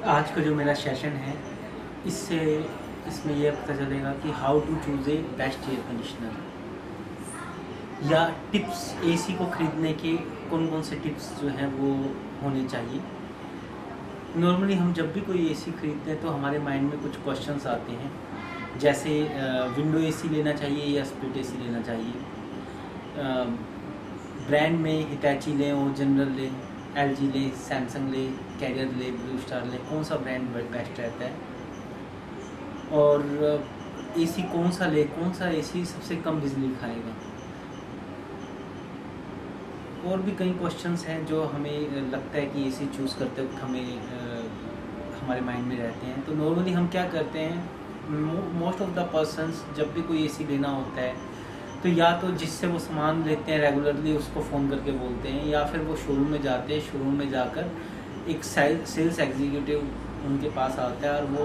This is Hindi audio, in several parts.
आज का जो मेरा सेशन है इससे इसमें यह पता चलेगा कि how to choose a best air conditioner या टिप्स एसी को ख़रीदने के कौन कौन से टिप्स जो हैं वो होने चाहिए। नॉर्मली हम जब भी कोई एसी खरीदते हैं तो हमारे माइंड में कुछ क्वेश्चंस आते हैं, जैसे विंडो एसी लेना चाहिए या स्प्लिट एसी लेना चाहिए, ब्रांड में हिटैची लें और जनरल लें, एलजी ले, सैमसंग ले, कैरियर ले, ब्लू स्टार ले, कौन सा ब्रांड बेस्ट रहता है, और एसी कौन सा ले, कौन सा एसी सबसे कम बिजली खाएगा। और भी कई क्वेश्चंस हैं जो हमें लगता है कि एसी चूज़ करते वक्त हमारे माइंड में रहते हैं। तो नॉर्मली हम क्या करते हैं, मोस्ट ऑफ द पर्सन्स जब भी कोई एसी लेना होता है तो या तो जिससे वो सामान लेते हैं रेगुलरली उसको फ़ोन करके बोलते हैं, या फिर वो शोरूम में जाते हैं, शोरूम में जाकर एक सेल्स एग्जीक्यूटिव उनके पास आता है और वो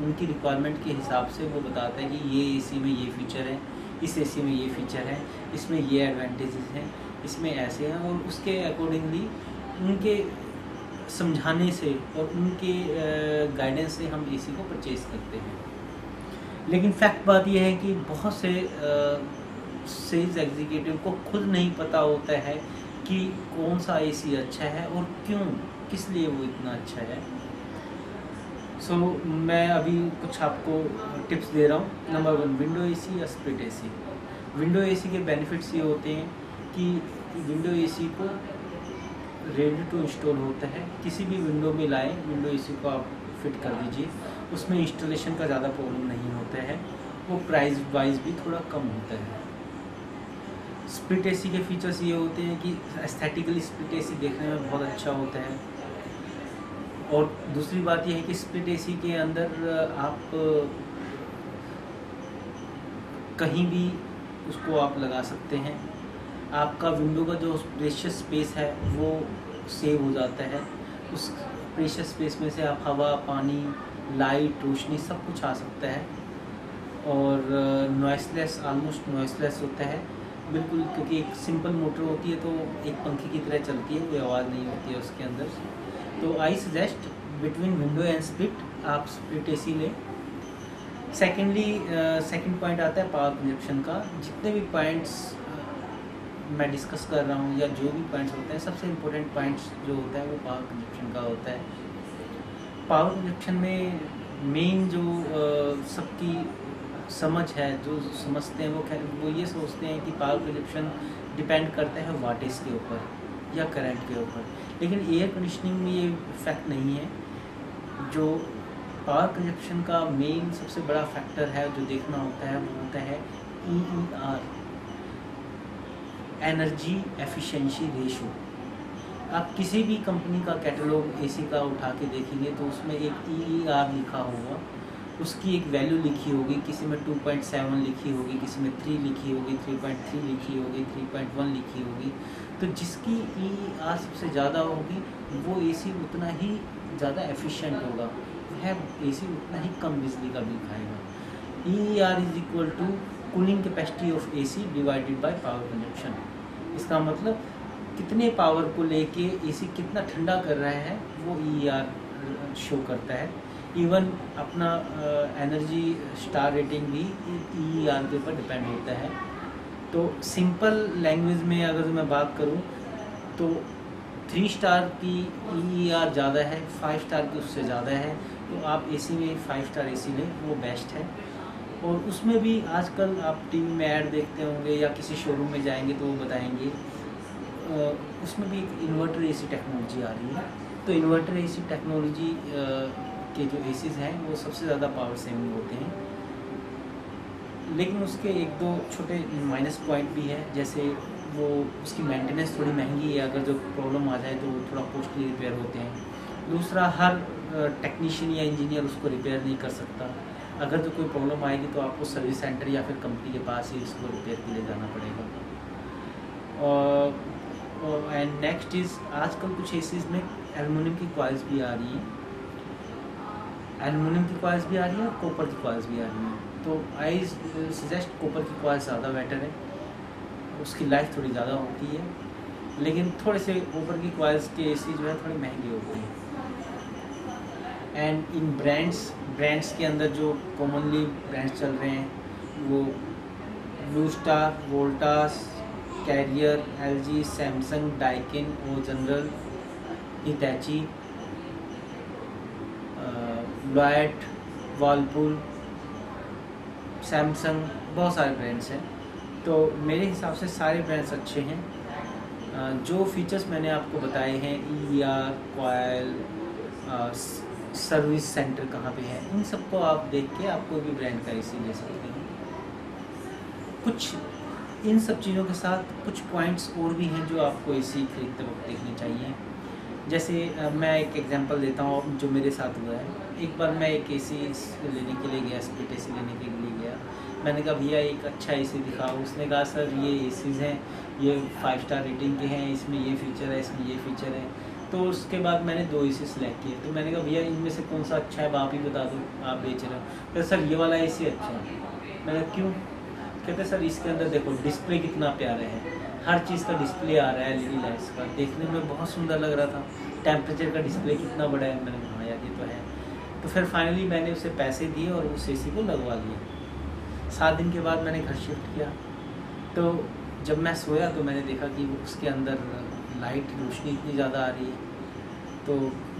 उनकी रिक्वायरमेंट के हिसाब से वो बताता है कि ये एसी में ये फ़ीचर है, इस एसी में ये फ़ीचर है, इसमें ये एडवांटेजेस हैं, इसमें ऐसे हैं, और उसके अकॉर्डिंगली उनके समझाने से और उनके गाइडेंस से हम एसी को परचेज़ करते हैं। लेकिन फैक्ट बात यह है कि बहुत से सेल्स एग्जीक्यूटिव को खुद नहीं पता होता है कि कौन सा एसी अच्छा है और क्यों, किस लिए वो इतना अच्छा है। सो मैं अभी कुछ आपको टिप्स दे रहा हूँ। नंबर 1, विंडो एसी या स्प्लिट एसी। विंडो एसी के बेनिफिट्स ये होते हैं कि विंडो एसी को रेडी टू इंस्टॉल होता है, किसी भी विंडो में लाएं विंडो एसी को आप फिट कर दीजिए, उसमें इंस्टॉलेशन का ज़्यादा प्रॉब्लम नहीं होता है, वो प्राइस वाइज भी थोड़ा कम होता है। स्प्लिट एसी के फीचर्स ये होते हैं कि एस्थेटिकली स्प्लिट एसी देखने में बहुत अच्छा होता है, और दूसरी बात यह है कि स्प्लिट एसी के अंदर आप कहीं भी उसको आप लगा सकते हैं, आपका विंडो का जो प्रेशियस स्पेस है वो सेव हो जाता है, उस प्रेशियस स्पेस में से आप हवा, पानी, लाइट, रोशनी सब कुछ आ सकता है, और नॉइसलेस, ऑलमोस्ट नॉइसलेस होता है बिल्कुल, क्योंकि एक सिंपल मोटर होती है तो एक पंखे की तरह चलती है, कोई आवाज़ नहीं होती है उसके अंदर। तो I suggest between window and split आप स्प्लिट एसी लें। सेकंड पॉइंट आता है पावर कंजप्शन का। जितने भी पॉइंट्स मैं डिस्कस कर रहा हूँ या जो भी पॉइंट्स होते हैं, सबसे इम्पोर्टेंट पॉइंट्स जो होता है वो पावर कंजप्शन का होता है। पावर कंजप्शन में मेन जो सबकी समझ है, जो समझते हैं वो ये सोचते हैं कि पावर कंजप्शन डिपेंड करता है वाटेज के ऊपर या करंट के ऊपर, लेकिन एयर कंडीशनिंग में ये फैक्ट नहीं है। जो पावर कंजप्शन का मेन सबसे बड़ा फैक्टर है जो देखना होता है वो होता है EER, एनर्जी एफिशिएंसी रेशो। आप किसी भी कंपनी का कैटलॉग एसी का उठा के देखेंगे तो उसमें एक EER लिखा होगा, उसकी एक वैल्यू लिखी होगी, किसी में 2.7 लिखी होगी, किसी में 3 लिखी होगी, 3.3 लिखी होगी, 3.1 लिखी होगी। तो जिसकी EER सबसे ज़्यादा होगी वो एसी उतना ही ज़्यादा एफिशिएंट होगा, वह एसी उतना ही कम बिजली का बिल खाएगा। EER is equal to cooling capacity of AC divided by power consumption. इसका मतलब कितने पावर को लेके एसी कितना ठंडा कर रहा है वो EER शो करता है। इवन अपना एनर्जी स्टार रेटिंग भी EER के ऊपर डिपेंड होता है। तो सिंपल लैंग्वेज में अगर मैं बात करूं तो 3 स्टार की EER ज़्यादा है, 5 स्टार की उससे ज़्यादा है, तो आप एसी में 5 स्टार एसी लें, वो बेस्ट है। और उसमें भी आजकल आप टीवी में ऐड देखते होंगे या किसी शोरूम में जाएंगे तो वो बताएंगे, उसमें भी एक इन्वर्टर एसी टेक्नोलॉजी आ रही है। तो इन्वर्टर एसी टेक्नोलॉजी के जो एसीज़ हैं वो सबसे ज़्यादा पावर सेविंग होते हैं, लेकिन उसके एक दो छोटे माइनस पॉइंट भी है, जैसे वो उसकी मेंटेनेंस थोड़ी महंगी है, अगर जो प्रॉब्लम आ जाए तो थोड़ा कॉस्टली रिपेयर होते हैं। दूसरा, हर टेक्नीशियन या इंजीनियर उसको रिपेयर नहीं कर सकता, अगर जो कोई प्रॉब्लम आएगी तो आपको सर्विस सेंटर या फिर कंपनी के पास ही उसको रिपेयर के लिए जाना पड़ेगा। एंड नेक्स्ट इज़, आजकल कुछ एसीज़ में एल्युमिनियम की कॉइल्स भी आ रही हैं, एल्युमिनियम की कॉइल्स भी आ रही है और कॉपर की कॉइल्स भी आ रही हैं। तो आई सजेस्ट कॉपर की कॉइल्स ज़्यादा बेटर है, उसकी लाइफ थोड़ी ज़्यादा होती है, लेकिन थोड़े से कॉपर की कॉइल्स के एसी जो है थोड़े महंगे होते हैं। एंड इन ब्रांड्स के अंदर जो कॉमनली ब्रांड्स चल रहे हैं वो blue star, Voltas, Carrier, LG, Samsung, Daikin, O General, Hitachi, Lloyd, Whirlpool, Samsung, बहुत सारे ब्रांड्स हैं। तो मेरे हिसाब से सारे ब्रांड्स अच्छे हैं। जो फीचर्स मैंने आपको बताए हैं, EER, कॉयल, सर्विस सेंटर कहाँ पे है, इन सबको आप देख के आप कोई भी ब्रांड का एसी ले सकते हैं। कुछ इन सब चीज़ों के साथ कुछ पॉइंट्स और भी हैं जो आपको एसी खरीदते वक्त देखने चाहिए। जैसे मैं एक एग्जांपल देता हूँ जो मेरे साथ हुआ है। एक बार मैं एक एसी लेने के लिए गया, स्प्लिट एसी लेने के लिए गया। मैंने कहा भैया एक अच्छा एसी दिखाओ। उसने कहा सर ये एसीज़ हैं, ये 5 स्टार रेटिंग के हैं, इसमें ये फ़ीचर है, इसमें ये फ़ीचर है। तो उसके बाद मैंने 2 एसी सेलेक्ट किए। तो मैंने कहा भैया इनमें से कौन सा अच्छा है, आप ही बता दो, आप बेच रहे हो। तो सर ये वाला एसी अच्छा है। मैंने कहा क्यों? कहते सर इसके अंदर देखो डिस्प्ले कितना प्यारा है, हर चीज़ का डिस्प्ले आ रहा है, LED लाइट्स का, देखने में बहुत सुंदर लग रहा था। टेम्परेचर का डिस्प्ले कितना बड़ा है। मैंने कहा हाँ यार ये तो है। तो फिर फाइनली मैंने उसे पैसे दिए और उस एसी को लगवा लिया। 7 दिन के बाद मैंने घर शिफ्ट किया। तो जब मैं सोया तो मैंने देखा कि उसके अंदर लाइट रोशनी इतनी ज़्यादा आ रही है। तो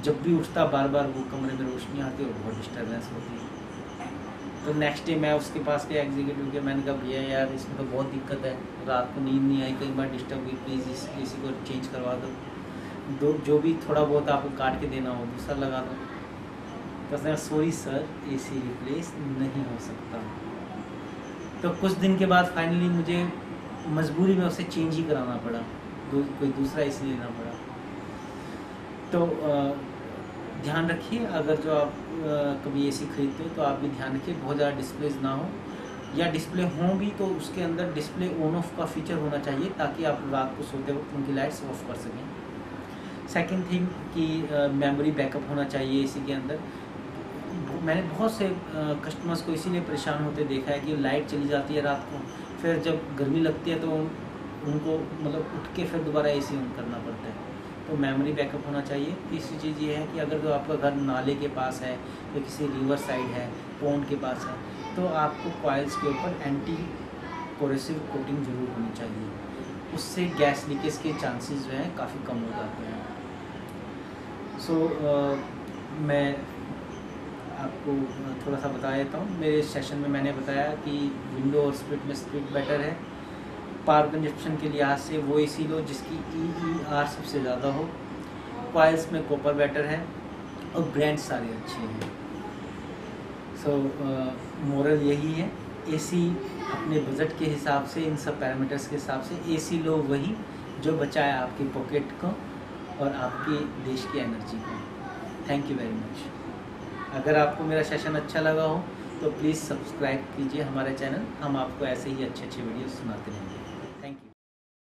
जब भी उठता बार बार वो कमरे में रोशनी आती और बहुत डिस्टर्बेंस होती है। तो नेक्स्ट डे मैं उसके पास गया एग्जीक्यूटिव के। मैंने कहा भैया यार इसमें तो बहुत दिक्कत है, रात को नींद नहीं आई, कई बार डिस्टर्ब हुई, प्लीज़ इस एसी को चेंज करवा दो, जो भी थोड़ा बहुत आपको काट के देना हो दूसरा लगा दो। तो उसने सॉरी सर एसी रिप्लेस नहीं हो सकता। तो कुछ दिन के बाद फाइनली मुझे मजबूरी में उसे चेंज ही कराना पड़ा, कोई दूसरा एसी लेना पड़ा। तो ध्यान रखिए, अगर जो आप कभी एसी खरीदते हो तो आप भी ध्यान रखिए बहुत ज़्यादा डिस्प्लेज ना हो, या डिस्प्ले हों भी तो उसके अंदर डिस्प्ले ऑन ऑफ का फीचर होना चाहिए ताकि आप रात को सोते वक्त उनकी लाइट्स ऑफ कर सकें। सेकंड थिंग कि मेमोरी बैकअप होना चाहिए एसी के अंदर। मैंने बहुत से कस्टमर्स को इसीलिए परेशान होते देखा है कि लाइट चली जाती है रात को, फिर जब गर्मी लगती है तो उनको मतलब उठ के फिर दोबारा एसी ऑन करना पड़ता है। तो मेमोरी बैकअप होना चाहिए। तीसरी चीज़ ये है कि अगर जो आपका घर नाले के पास है या किसी रिवर साइड है, पॉन्ड के पास है, तो आपको कॉइल्स के ऊपर एंटी कोरेसिव कोटिंग ज़रूर होनी चाहिए। उससे गैस लीकेज के चांसेस जो हैं काफ़ी कम हो जाते हैं। मैं आपको थोड़ा सा बता देता हूँ। मेरे सेशन में मैंने बताया कि विंडो और स्प्लिट में स्प्लिट बेटर है। पावर कंजप्शन के लिहाज से वो एसी लो जिसकी EER सबसे ज़्यादा हो। कॉइल्स में कॉपर बेटर है और ब्रांड सारे अच्छे हैं। मोरल यही है, एसी अपने बजट के हिसाब से, इन सब पैरामीटर्स के हिसाब से एसी लो वही जो बचाए आपकी पॉकेट को और आपके देश की एनर्जी को। Thank you very much. अगर आपको मेरा सेशन अच्छा लगा हो तो प्लीज़ सब्सक्राइब कीजिए हमारे चैनल। हम आपको ऐसे ही अच्छे वीडियोस सुनाते रहेंगे।